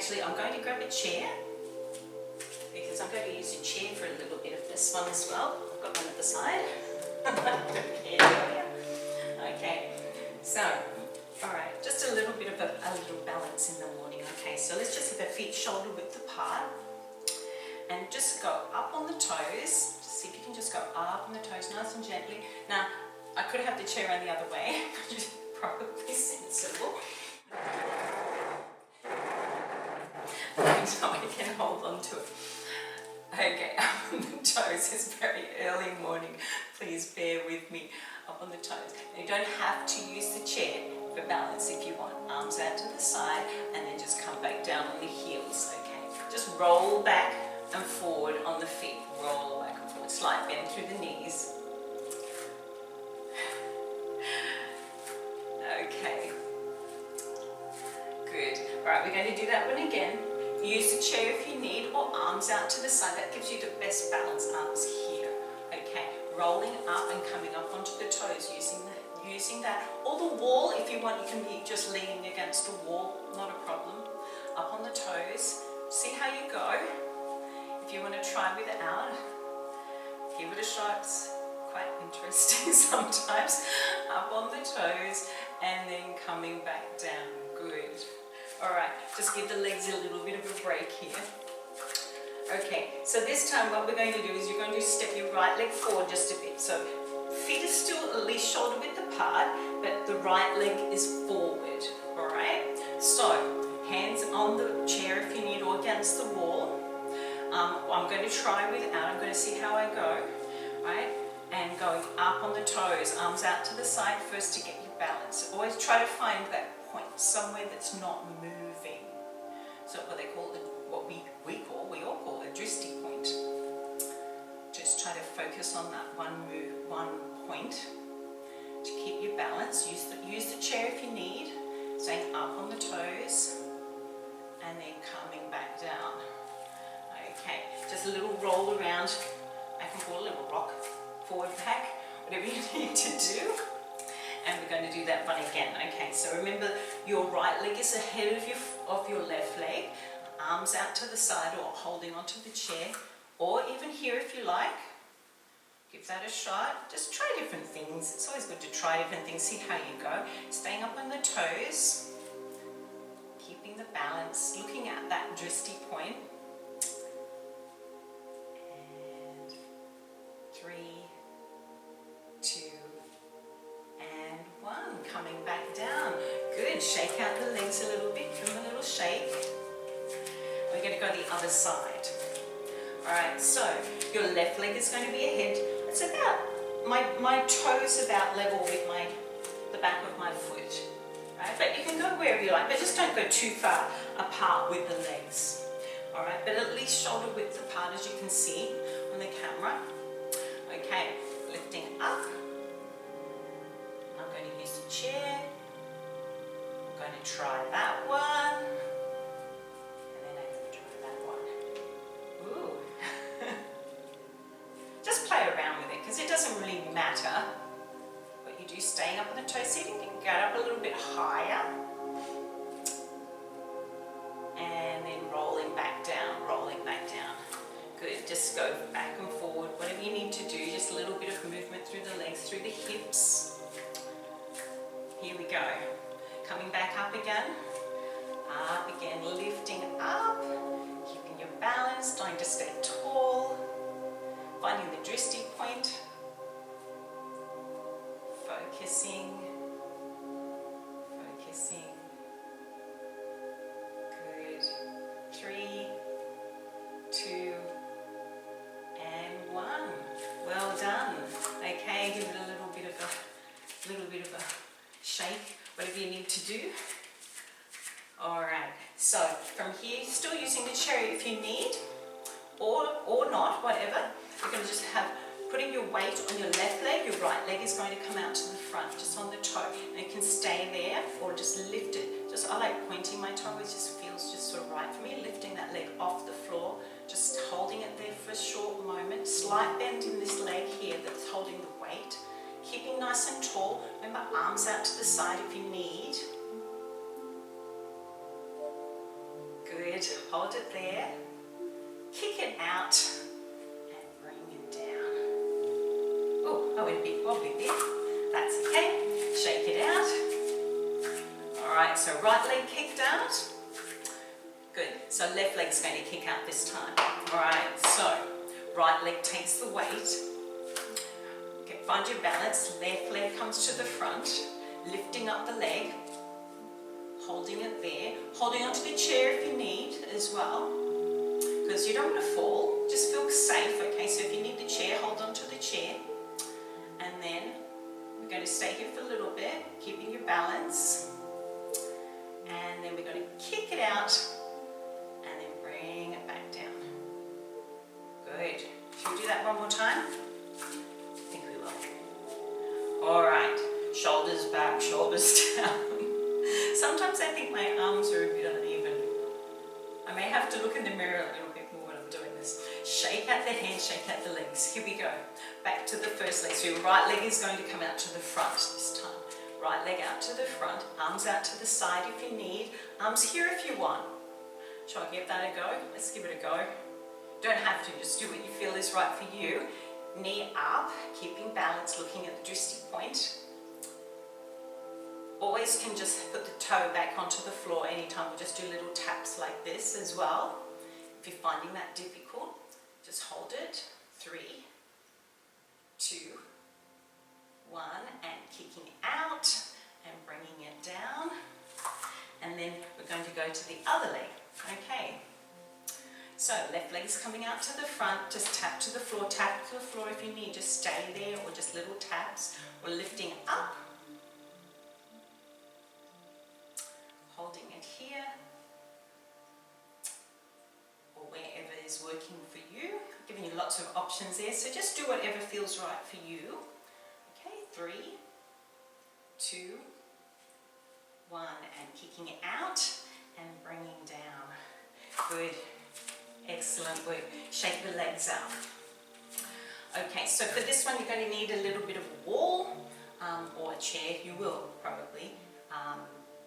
actually I'm going to grab a chair because I'm going to use a chair for a little bit of this one as well. I've got one at the side. Okay, so, alright, just a little bit of a little balance in the morning. Okay, so let's just have our feet shoulder width apart and just go up on the toes. Just see if you can just go up on the toes nice and gently. Now, I could have the chair on the other way, which is probably sensible. So I can hold on to it. Okay, up on the toes. It's very early morning. Please bear with me. Up on the toes. And you don't have to use the chair for balance if you want. Arms out to the side and then just come back down on the heels. Okay, just roll back and forward on the feet. Roll back and forward. Slight bend through the knees. Okay. Good. Alright, we're going to do that one again. Use the chair if you need, or arms out to the side. That gives you the best balance. Arms here. Okay. Rolling up and coming up onto the toes, using that, or the wall if you want. You can be just leaning against the wall, not a problem. Up on the toes, see how you go. If you want to try without, give it a shot. It's quite interesting sometimes. Up on the toes and then coming back down. Good. Alright, just give the legs a little bit of a break here. Okay, so this time what we're going to do is you're going to step your right leg forward just a bit. So feet are still at least shoulder width apart, but the right leg is forward. Alright, so hands on the chair if you need, or against the wall. I'm going to try without. I'm going to see how I go. Right, and going up on the toes, arms out to the side first to get your balance. Always try to find that point somewhere that's not moving. So what they call it, what we all call a drishti point. Just try to focus on that one point to keep your balance. Use the chair if you need. Staying up on the toes and then coming back down. Okay, just a little roll around. I can call a little rock, forward, back, whatever you need to do. And we're going to do that one again. Okay, so remember your right leg is ahead of your left leg. Arms out to the side or holding onto the chair, or even here if you like. Give that a shot. Just try different things. It's always good to try different things, see how you go. Staying up on the toes, keeping the balance, looking at that drishti point. And 3, 2, and 1. Coming back down. Good. Shake out the legs a little bit. Give them a little shake. We're going to go the other side. Alright, so your left leg is going to be ahead. It's about, my toes about level with the back of my foot. Right? But you can go wherever you like, but just don't go too far apart with the legs. Alright, but at least shoulder width apart, as you can see on the camera. Okay, lifting up. I'm going to use the chair. I'm going to try that one. And then I'm going to try that one. Ooh. Just play around with it, because it doesn't really matter what you do. Staying up on the toes, see if you can get up a little bit higher. And then rolling back down, rolling back down. Good, just go back and forward, whatever you need to do, just a little bit of movement through the legs, through the hips. Here we go. Coming back up again, lifting up, keeping your balance, trying to stay tall, finding the drishti point, focusing. Good. 3, 2, and 1. Well done. Okay, give it a little bit of a shake, whatever you need to do. Alright, so from here, still using the chair if you need, or not, whatever. You're going to just have, putting your weight on your left leg, your right leg is going to come out to the front, just on the toe. And you can stay there, or just lift it. I like pointing my toe, it just feels just sort of right for me. Lifting that leg off the floor, just holding it there for a short moment. Slight bend in this leg here that's holding the weight. Keeping nice and tall. Remember, arms out to the side if you need. Good. Good. Hold it there. Kick it out and bring it down. Oh, I went a bit wobbly there. That's okay. Shake it out. All right, so right leg kicked out. Good. So left leg's going to kick out this time. All right, so right leg takes the weight. Okay, find your balance. Left leg comes to the front, lifting up the leg, holding it there, holding onto the chair if you need as well, because you don't want to fall. Just feel safe. Okay, so if you need the chair, hold onto the chair, and then we're going to stay here for a little bit, keeping your balance, and then we're going to kick it out and then bring it back down. Good. Should we do that one more time? I think we will. All right. Shoulders back, shoulders down. Sometimes I think my arms are a bit uneven. I may have to look in the mirror a little bit more when I'm doing this. Shake out the hands, shake out the legs. Here we go. Back to the first leg. So your right leg is going to come out to the front this time. Right leg out to the front, arms out to the side if you need, arms here if you want. Shall I give that a go? Let's give it a go. Don't have to, just do what you feel is right for you. Knee up, keeping balance, looking at the drishti point. Always can just put the toe back onto the floor anytime, or just do little taps like this as well. If you're finding that difficult, just hold it. 3, 2, 1, and kicking out and bringing it down. And then we're going to go to the other leg. Okay. So left leg is coming out to the front, just tap to the floor if you need, just stay there, or just little taps. We're lifting up, holding it here, or wherever is working for you. I'm giving you lots of options there, so just do whatever feels right for you. Okay, 3, 2, 1, and kicking it out and bringing down. Good. Excellent work. Shake the legs out. Okay, so for this one you're going to need a little bit of a wall or a chair. You will probably,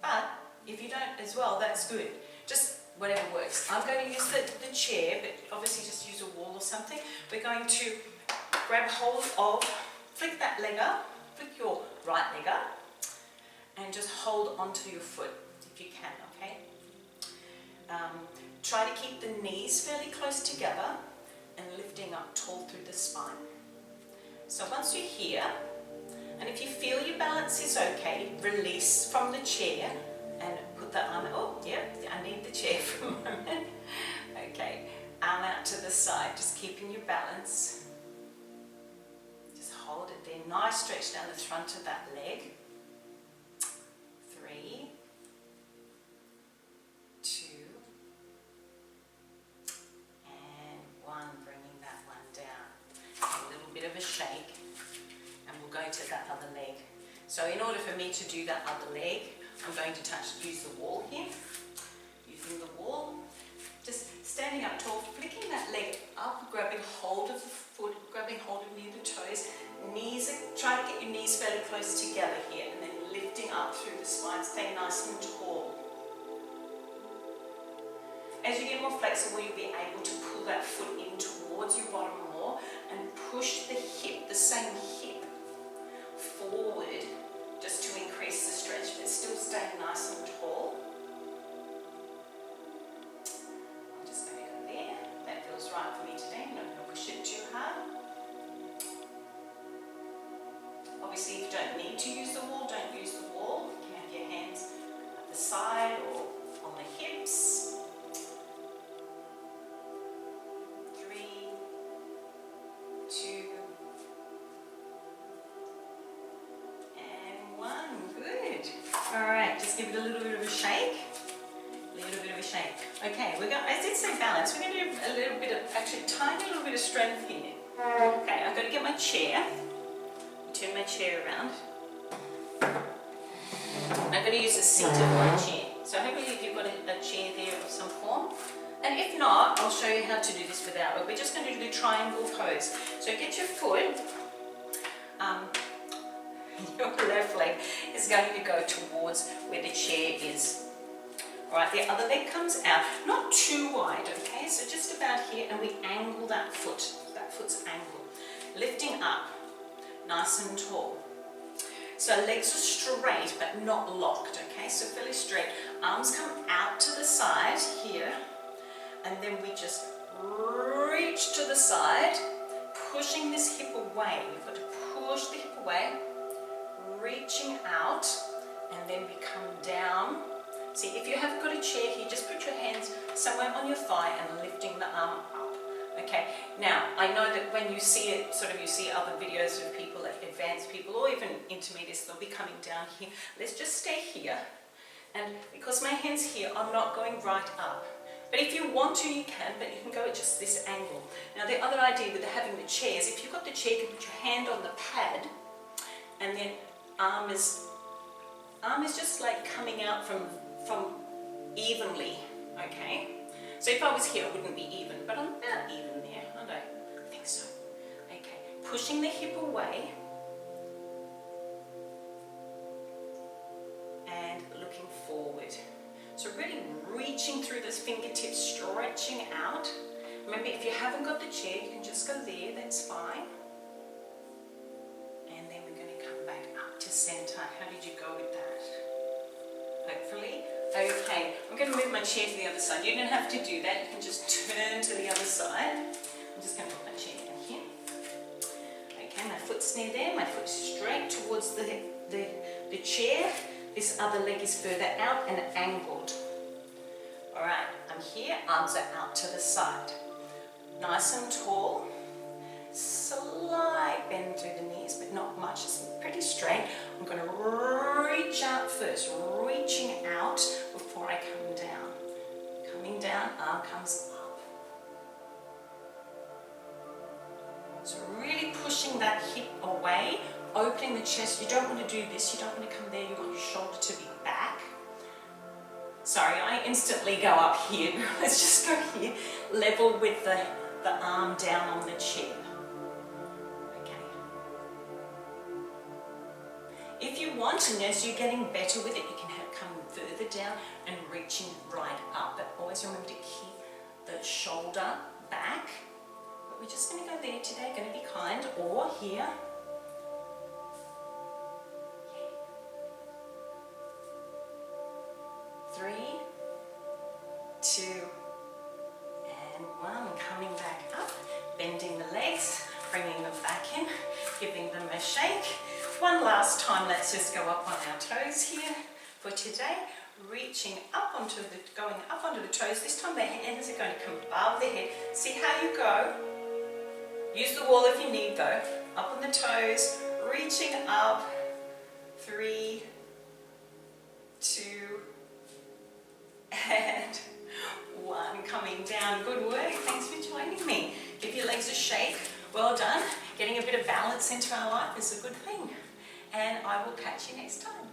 but if you don't as well, that's good. Just whatever works. I'm going to use the chair, but obviously just use a wall or something. We're going to grab hold of, flick that leg up, flick your right leg up, and just hold onto your foot if you can, okay? Try to keep the knees fairly close together and lifting up tall through the spine. So once you're here, and if you feel your balance is okay, release from the chair and put the arm, oh yeah, I need the chair for a moment. Okay, arm out to the side, just keeping your balance. Just hold it there, nice stretch down the front of that leg. 3, 2, and 1, bringing that one down. A little bit of a shake, and we'll go to that other leg. So in order for me to do that other leg, I'm going to use the wall here. Using the wall, just standing up tall, flicking that leg up, grabbing hold of the foot, grabbing hold of near the toes. Knees, try to get your knees fairly close together here, and then lifting up through the spine, stay nice and tall. As you get more flexible, you'll be able to pull that foot in towards your bottom more and push the hip, the same hip, forward, just to increase the stretch, but still staying nice and tall. I'm just going to go there. That feels right for me today. I'm not going to push it too hard. Obviously, if you don't need to use the wall, don't use the wall. You can have your hands at the side or on the hips. 3, 2, and 1. Good. All right, just give it a little bit of a shake. Okay, we're going, as I say balance, we're going to do a little bit of, actually tiny little bit of strength here. Okay, I've got to get my chair. Turn my chair around. I'm going to use a seated one chair. So hopefully you've got a chair there of some form. And if not, I'll show you how to do this without it. We're just going to do the triangle pose. So get your foot, your left leg is going to go towards where the chair is. All right, the other leg comes out, not too wide, okay? So just about here, and we angle that foot. That foot's angled. Lifting up, nice and tall. So legs are straight, but not locked, okay? So fairly straight. Arms come out to the side here, and then we just reach to the side, pushing this hip away. You've got to push the hip away, reaching out, and then we come down. See, if you have got a chair here, just put your hands somewhere on your thigh and lifting the arm up. Okay, now I know that when you see it, you see other videos of people, like advanced people or even intermediates, they'll be coming down here. Let's just stay here, and because my hand's here, I'm not going right up. But if you want to, you can, but you can go at just this angle. Now the other idea with having the chair is if you've got the chair, you can put your hand on the pad, and then arm is just like coming out from evenly, okay? So if I was here, it wouldn't be even, but I'm about even there, aren't I? I think so. Okay, pushing the hip away and looking forward. So really reaching through those fingertips, stretching out. Remember, if you haven't got the chair, you can just go there, that's fine. And then we're going to come back up to center. How did you go with that? Hopefully. Okay, I'm going to move my chair to the other side. You don't have to do that, you can just turn to the other side. I'm just going to put my chair down here. Okay, my foot's near there, my foot's straight towards the chair. This other leg is further out and angled. Alright, I'm here, arms are out to the side. Nice and tall. Slight bend through the knees, but not much, it's pretty straight. I'm going to reach out first, reaching out before I come down. Coming down, arm comes up. So really pushing that hip away, opening the chest. You don't want to do this, you don't want to come there, you want your shoulder to be back. Sorry, I instantly go up here. Let's just go here, level with the arm down on the chair. If you want, and as you're getting better with it, you can come further down and reaching right up. But always remember to keep the shoulder back. But we're just going to go there today, going to be kind, or here. 3, 2, and 1. Coming back up, bending the legs, bringing them back in, giving them a shake. One last time, let's just go up on our toes here for today. Reaching up going up onto the toes. This time the hands are going to come above the head. See how you go. Use the wall if you need though. Up on the toes, reaching up. 3, 2, and 1. Coming down. Good work. Thanks for joining me. Give your legs a shake. Well done. Getting a bit of balance into our life is a good thing. And I will catch you next time.